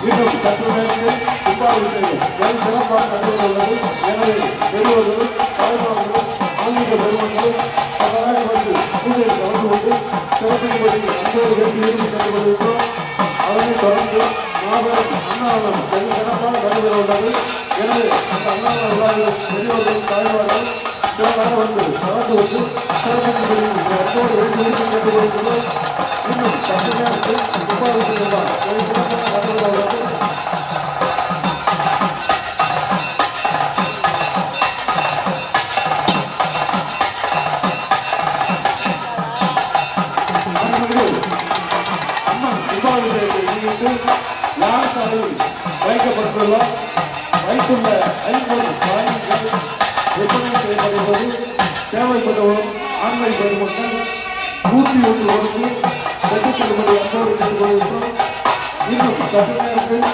இன்னும் சற்று நேரத்தில் கும்பாபிஷேகம் சிறப்பாக நடைபெறுகிறது. எனவே பெரியவர்களும் தாய்மார்களும் ஆன்மீக பெருமக்களும் அதனாக வந்து பூஜையை கலந்து கொண்டு சிறப்பின்படி அன்போடு வேண்டி இறுதி சென்று கொண்டிருக்கிறோம். அதனைத் தொடர்ந்து மாபெரும் அன்னதானம் வெகு சிறப்பாக நடைபெற உள்ளது. எனவே அந்த அன்னதான விழாவில் பெரியவர்களும் தாய்மார்களும் சிறப்பாக வந்து கலந்து கொண்டு சிறப்பின்படி அன்போடு வேண்டி இறுதி சென்று கொண்டிருக்கிறோம். இன்னும் சற்று நேரத்தில் கும்பாபிஷேகம் வெகு சிறப்பாக நடைபெற உள்ளது. வைக்கப்பட்டுள்ள 50 காயின்கள் விற்பனை செய்யப்படுவது தேவைப்பட்டவரும் ஆண்மை பெருமக்கள் 101 வருஷம் பெற்றுக் கொள்ளும்படி அன்போடு கேட்டுக்கொள்கிறோம். இன்னும் சற்று நேரத்தில்